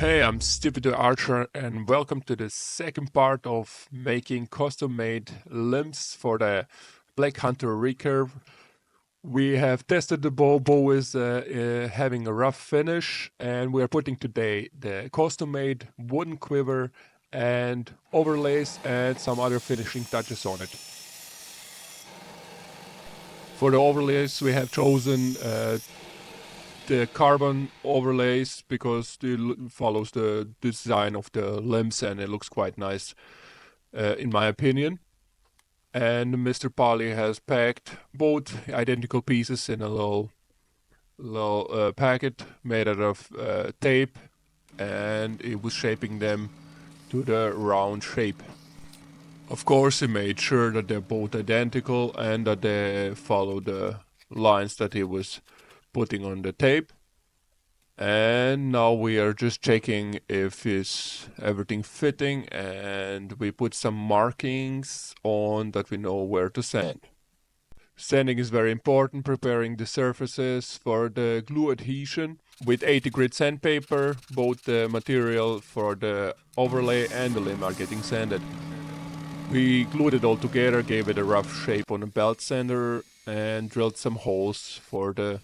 Hey, I'm Stupid the Archer, and welcome to the second part of making custom-made limbs for the Black Hunter recurve. We have tested the bow. Bow is having a rough finish, and we are putting today the custom-made wooden quiver and overlays and some other finishing touches on it. For the overlays, we have chosen the carbon overlays because it follows the design of the limbs and it looks quite nice in my opinion. And Mr. Polly has packed both identical pieces in a little packet made out of tape, and it was shaping them to the round shape. Of course, he made sure that they're both identical and that they follow the lines that he was putting on the tape. And now we are just checking if is everything fitting, and we put some markings on that we know where to sand. Sanding is very important, preparing the surfaces for the glue adhesion. With 80 grit sandpaper, both the material for the overlay and the limb are getting sanded. We glued it all together, gave it a rough shape on a belt sander, and drilled some holes for the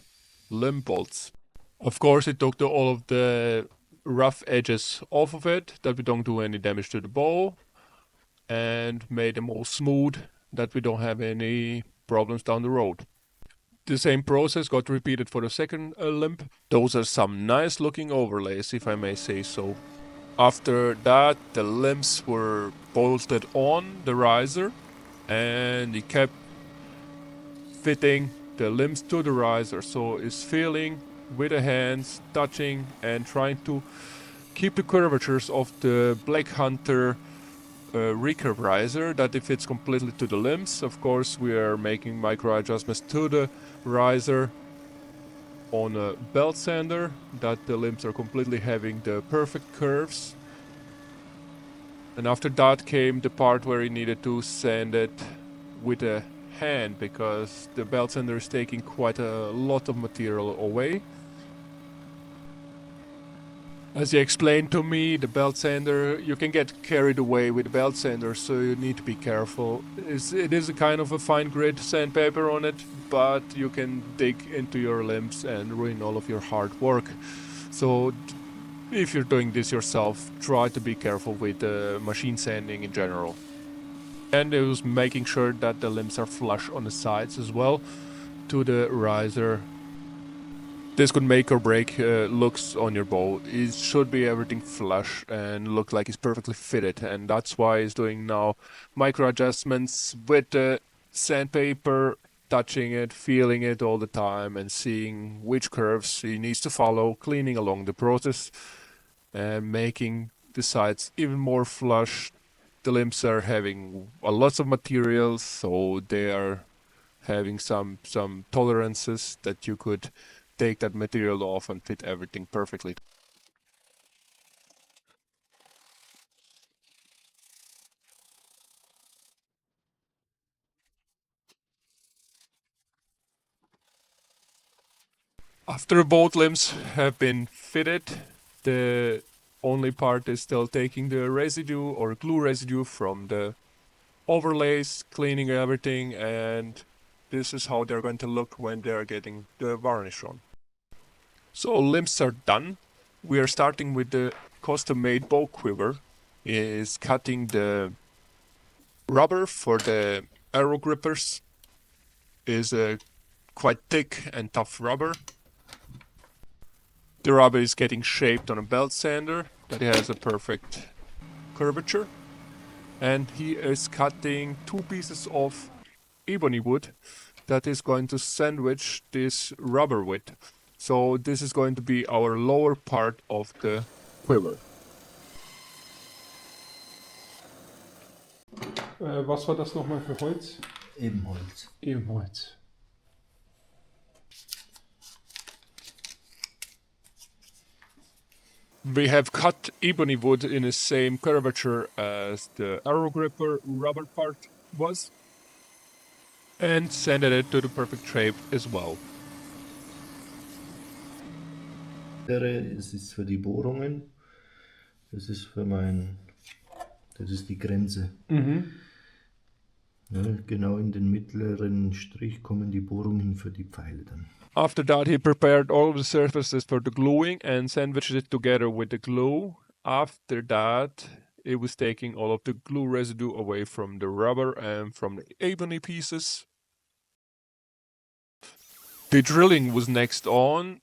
limb bolts. Of course, it took all of the rough edges off of it, that we don't do any damage to the bow, and made them all smooth, that we don't have any problems down the road. The same process got repeated for the second limb. Those are some nice looking overlays, if I may say so. After that, the limbs were bolted on the riser, and he kept fitting the limbs to the riser, so it's feeling with the hands, touching and trying to keep the curvatures of the Black Hunter recurve riser, that it fits completely to the limbs. Of course, we are making micro adjustments to the riser on a belt sander, that the limbs are completely having the perfect curves. And after that came the part where he needed to sand it with a hand, because the belt sander is taking quite a lot of material away. As he explained to me, the belt sander, you can get carried away with the belt sander, so you need to be careful. It is a kind of a fine grit sandpaper on it, but you can dig into your limbs and ruin all of your hard work. So if you're doing this yourself, try to be careful with machine sanding in general. And it was making sure that the limbs are flush on the sides as well to the riser. This could make or break looks on your bow. It should be everything flush and look like it's perfectly fitted, and that's why he's doing now micro adjustments with the sandpaper, touching it, feeling it all the time, and seeing which curves he needs to follow, cleaning along the process, and making the sides even more flush. The limbs are having a lot of materials, so they are having some tolerances that you could take that material off and fit everything perfectly. After both limbs have been fitted, the only part is still taking the residue or glue residue from the overlays, cleaning everything, and this is how they're going to look when they're getting the varnish on. So limbs are done. We are starting with the custom-made bow quiver. Is cutting the rubber for the arrow grippers. Is a quite thick and tough rubber. The rubber is getting shaped on a belt sander that has a perfect curvature. And he is cutting 2 pieces of ebony wood that is going to sandwich this rubber with. So this is going to be our lower part of the quiver. Was war das nochmal für Holz? Ebenholz. Ebenholz. We have cut ebony wood in the same curvature as the arrow gripper rubber part was, and sanded it to the perfect shape as well. Es ist für die Bohrungen Das ist für das ist die Grenze. Ja, genau in den mittleren Strich kommen die Bohrungen für die Pfeile dann. After that, he prepared all of the surfaces for the gluing and sandwiched it together with the glue. After that, it was taking all of the glue residue away from the rubber and from the ebony pieces. The drilling was next on.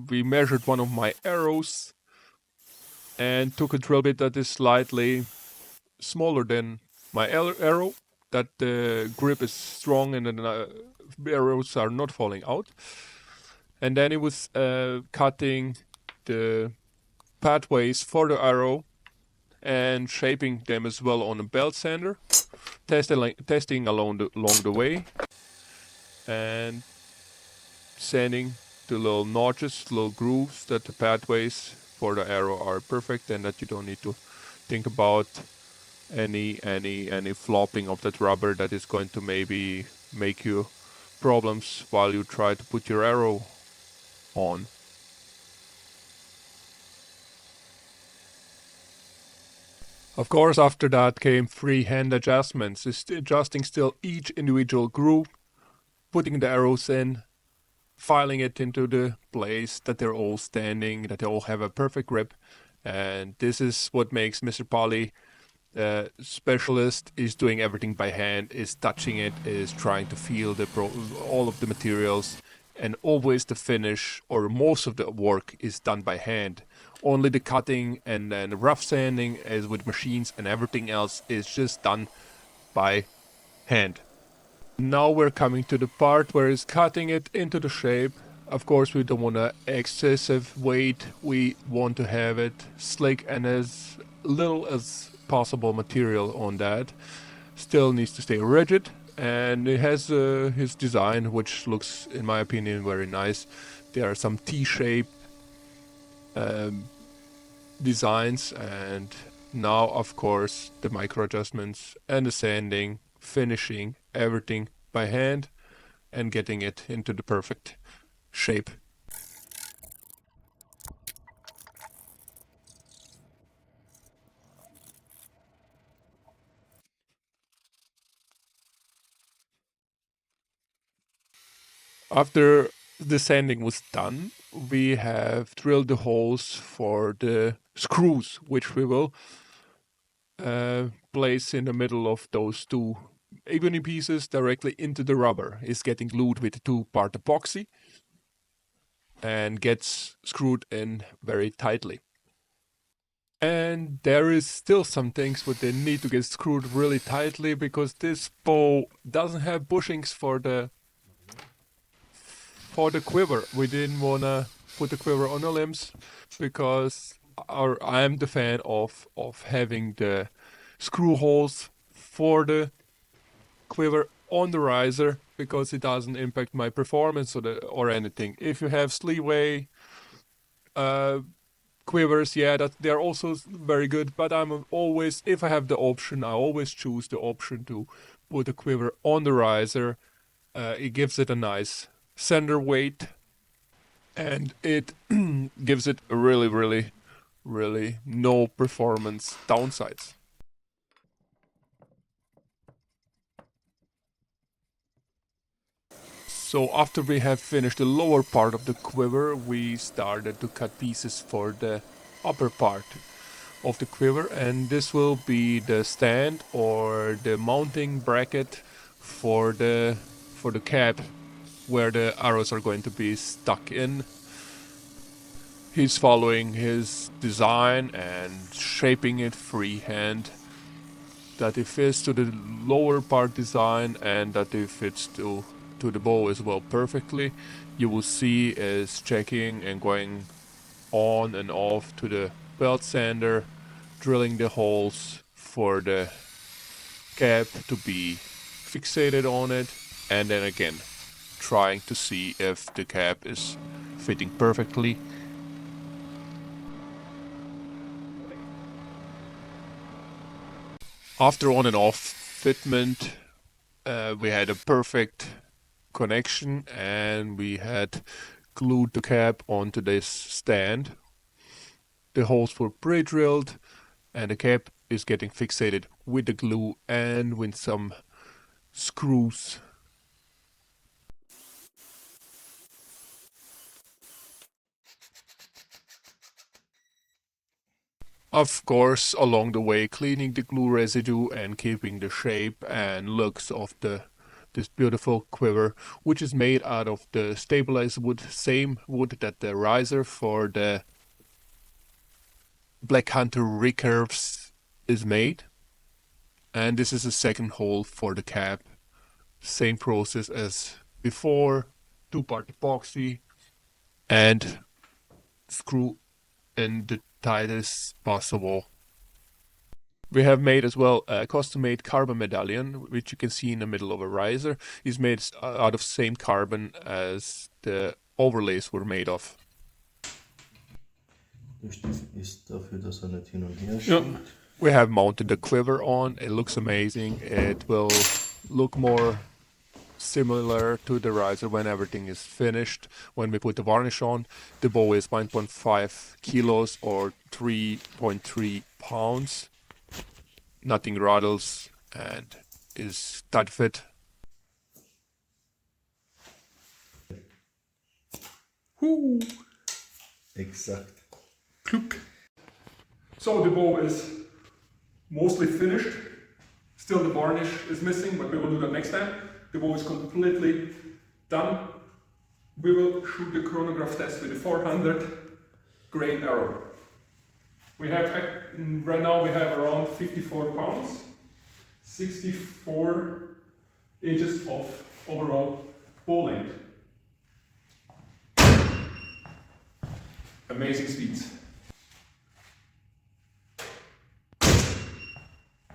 We measured one of my arrows and took a drill bit that is slightly smaller than my arrow, that the grip is strong and the arrows are not falling out. And then it was cutting the pathways for the arrow and shaping them as well on a belt sander, testing along the way, and sanding the little notches, little grooves, that the pathways for the arrow are perfect and that you don't need to think about any flopping of that rubber that is going to maybe make you problems while you try to put your arrow on. Of course, after that came freehand adjustments, adjusting still each individual groove, putting the arrows in, filing it into the place that they're all standing, that they all have a perfect grip. And this is what makes Mr. Polly specialist, is doing everything by hand, is touching it, is trying to feel all of the materials, and always the finish or most of the work is done by hand. Only the cutting and then rough sanding as with machines, and everything else is just done by hand. Now we're coming to the part where it's cutting it into the shape. Of course, we don't want excessive weight. We want to have it slick and as little as possible material on that. Still needs to stay rigid, and it has his design, which looks, in my opinion, very nice. There are some T-shape designs, and now, of course, the micro adjustments and the sanding, finishing everything by hand and getting it into the perfect shape. After the sanding was done, we have drilled the holes for the screws, which we will place in the middle of those two ebony pieces directly into the rubber. It's getting glued with the 2-part epoxy and gets screwed in very tightly. And there is still some things that they need to get screwed really tightly, because this bow doesn't have bushings for the quiver. We didn't want to put the quiver on the limbs because I'm the fan of having the screw holes for the quiver on the riser, because it doesn't impact my performance or anything. If you have sleeway quivers, yeah, that they're also very good, but I'm always, if I have the option, I always choose the option to put the quiver on the riser. It gives it a nice center weight, and it gives it a really no performance downsides. So after we have finished the lower part of the quiver, we started to cut pieces for the upper part of the quiver, and this will be the stand or the mounting bracket for the cap where the arrows are going to be stuck in. He's following his design and shaping it freehand, that it fits to the lower part design and that it fits to the bow as well perfectly. You will see is checking and going on and off to the belt sander, drilling the holes for the cap to be fixated on it, and then again trying to see if the cap is fitting perfectly. After on and off fitment, we had a perfect connection, and we had glued the cap onto this stand. The holes were pre-drilled and the cap is getting fixated with the glue and with some screws. Of course, along the way, cleaning the glue residue and keeping the shape and looks of this beautiful quiver, which is made out of the stabilized wood, same wood that the riser for the Black Hunter recurves is made. And this is a second hole for the cap. Same process as before, 2-part epoxy and screw in the tightest possible. We have made as well a custom-made carbon medallion, which you can see in the middle of a riser. It's made out of same carbon as the overlays were made of. Der Stift ist dafür, dass er nicht hin und her Ja. schiebt. We have mounted the quiver on. It looks amazing. It will look more similar to the riser when everything is finished. When we put the varnish on, the bow is 1.5 kilos or 3.3 pounds. Nothing rattles and is tight fit. Exakt. Klug. So the bow is mostly finished. Still the varnish is missing, but we will do that next time. The bow is completely done. We will shoot the chronograph test with the 400 grain arrow. We have, right now we have around 54 pounds, 64 inches of overall bow length. Amazing speeds.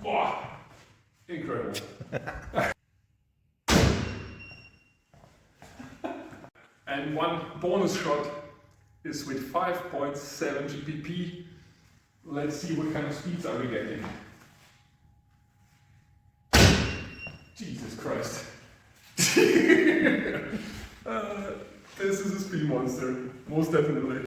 Wow, incredible. And one bonus shot is with 5.7 GPP. Let's see what kind of speeds are we getting. Jesus Christ. This is a speed monster, most definitely.